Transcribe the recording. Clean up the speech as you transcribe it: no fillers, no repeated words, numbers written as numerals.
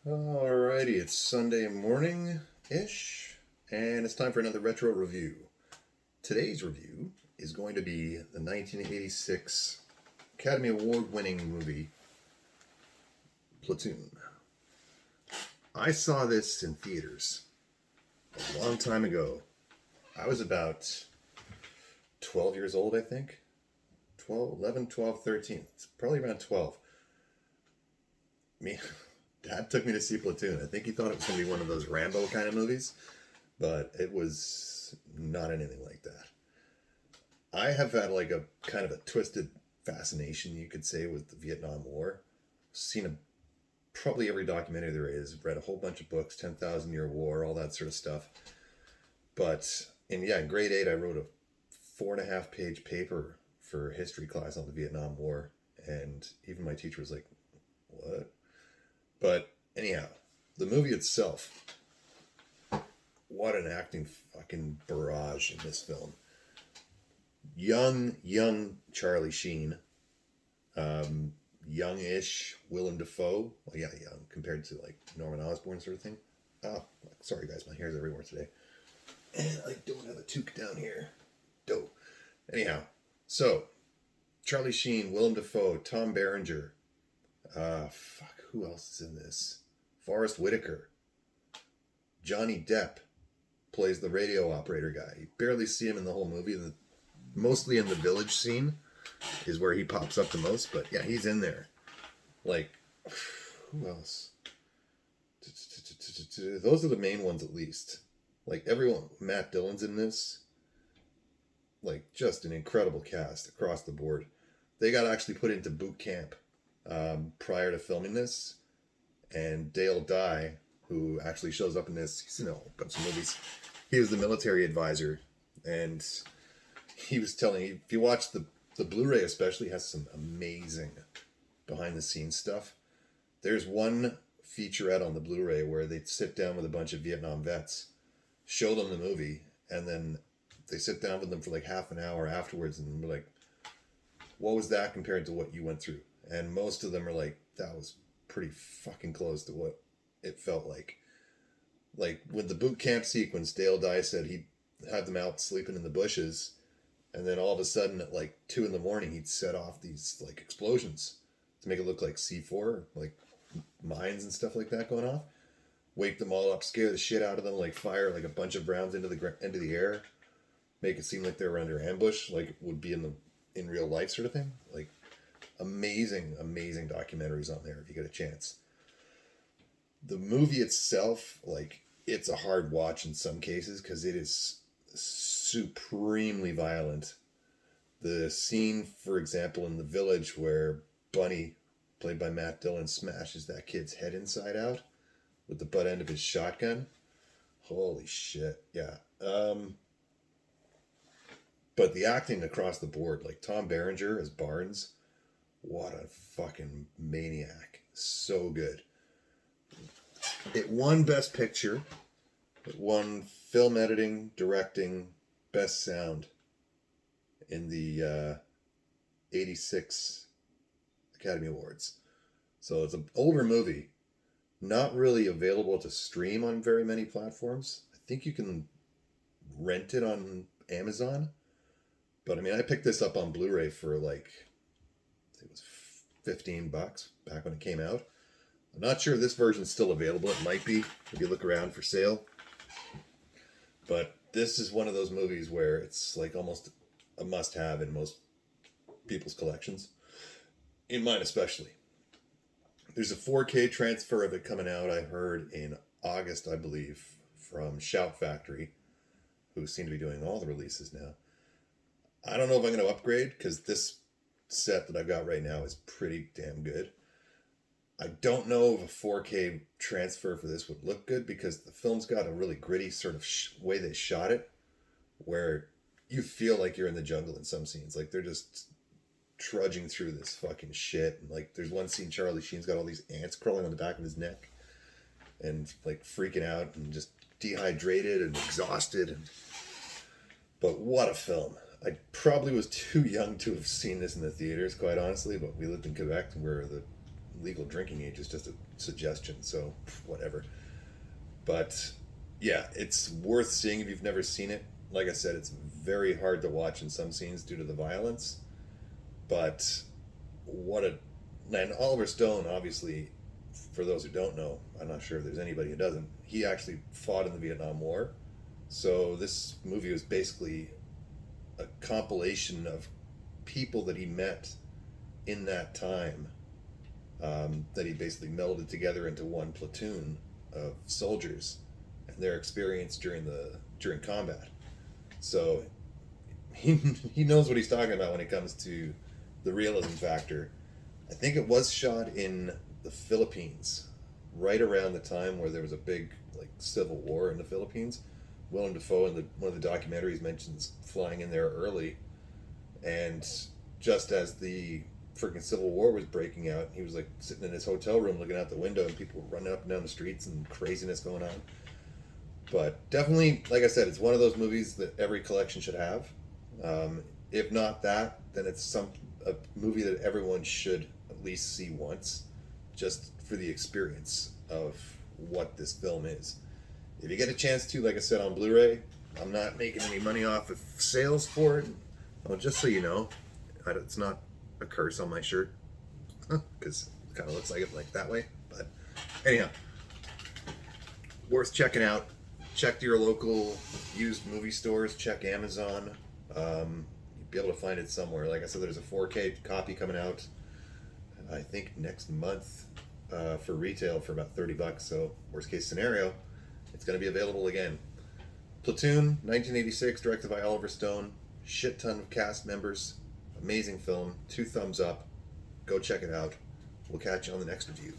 Alrighty, it's Sunday morning-ish, and it's time for another retro review. Today's review is going to be the 1986 Academy Award-winning movie, Platoon. I saw this in theaters a long time ago. I was about 12 years old, I think. 12, 11, 12, 13. It's probably around 12. Dad took me to see Platoon. I think he thought it was going to be one of those Rambo kind of movies, but it was not anything like that. I have had like a kind of a twisted fascination, you could say, with the Vietnam War. Seen probably every documentary there is, read a whole bunch of books, 10,000 Year War, all that sort of stuff. But in grade 8, I wrote a 4.5-page paper for history class on the Vietnam War, and even my teacher was like, "What?" But anyhow, the movie itself, what an acting fucking barrage in this film. Young Charlie Sheen, youngish Willem Dafoe. Well, yeah, young compared to like Norman Osborn sort of thing. Oh, sorry guys, my hair's everywhere today. And I don't have a toque down here. Dope. Anyhow, so Charlie Sheen, Willem Dafoe, Tom Berenger. Who else is in this? Forrest Whitaker. Johnny Depp plays the radio operator guy. You barely see him in the whole movie. Mostly in the village scene is where he pops up the most. But yeah, he's in there. Like, who else? Those are the main ones at least. Like everyone, Matt Dillon's in this. Like just an incredible cast across the board. They got actually put into boot camp prior to filming this, and Dale Dye, who actually shows up in this, he's in a whole bunch of movies. He was the military advisor, and he was telling, if you watch the Blu-ray especially, has some amazing behind the scenes stuff. There's one featurette on the Blu-ray where they sit down with a bunch of Vietnam vets, show them the movie, and then they sit down with them for like half an hour afterwards, and we're like, what was that compared to what you went through? And most of them are like, that was pretty fucking close to what it felt like. Like with the boot camp sequence, Dale Dye said he'd have them out sleeping in the bushes, and then all of a sudden at like 2 a.m, he'd set off these like explosions to make it look like C4, like mines and stuff like that going off. Wake them all up, scare the shit out of them, like fire like a bunch of rounds into the air, make it seem like they were under ambush, like it would be in real life sort of thing. Like amazing documentaries on there if you get a chance. The movie itself, like, it's a hard watch in some cases because it is supremely violent. The scene, for example, in the village where Bunny, played by Matt Dillon, smashes that kid's head inside out with the butt end of his shotgun. Holy shit, yeah. But the acting across the board, like Tom Berenger as Barnes, what a fucking maniac. So good. It won Best Picture. It won Film Editing, Directing, Best Sound in the 86 Academy Awards. So it's an older movie. Not really available to stream on very many platforms. I think you can rent it on Amazon. But I mean, I picked this up on Blu-ray for like, I think it was $15 back when it came out. I'm not sure if this version's still available. It might be if you look around for sale. But this is one of those movies where it's like almost a must-have in most people's collections. In mine especially. There's a 4K transfer of it coming out, I heard, in August, I believe, from Shout Factory, who seem to be doing all the releases now. I don't know if I'm going to upgrade, because this set that I've got right now is pretty damn good. I don't know if a 4K transfer for this would look good, because the film's got a really gritty sort of way they shot it, where you feel like you're in the jungle in some scenes. Like, they're just trudging through this fucking shit. And like, there's one scene Charlie Sheen's got all these ants crawling on the back of his neck and like freaking out and just dehydrated and exhausted. But what a film. I probably was too young to have seen this in the theaters, quite honestly, but we lived in Quebec where the legal drinking age is just a suggestion, so whatever. But yeah, it's worth seeing if you've never seen it. Like I said, it's very hard to watch in some scenes due to the violence. But what a and Oliver Stone, obviously, for those who don't know, I'm not sure if there's anybody who doesn't. He actually fought in the Vietnam War, so this movie was basically a compilation of people that he met in that time, that he basically melded together into one platoon of soldiers and their experience during combat. So he knows what he's talking about when it comes to the realism factor. I think it was shot in the Philippines, right around the time where there was a big like civil war in the Philippines. Willem Dafoe in one of the documentaries mentions flying in there early, and just as the freaking civil war was breaking out, he was like sitting in his hotel room looking out the window, and people were running up and down the streets and craziness going on. But definitely, like I said, it's one of those movies that every collection should have. If not that, then it's a movie that everyone should at least see once, just for the experience of what this film is. If you get a chance to, like I said, on Blu-ray, I'm not making any money off of sales for it. Well, just so you know, it's not a curse on my shirt, because it kind of looks like it like that way. But anyhow, worth checking out. Check your local used movie stores. Check Amazon. You'll be able to find it somewhere. Like I said, there's a 4K copy coming out, I think next month, for retail for about $30. So worst case scenario, it's going to be available again. Platoon, 1986, directed by Oliver Stone. Shit ton of cast members. Amazing film. 2 thumbs up. Go check it out. We'll catch you on the next review.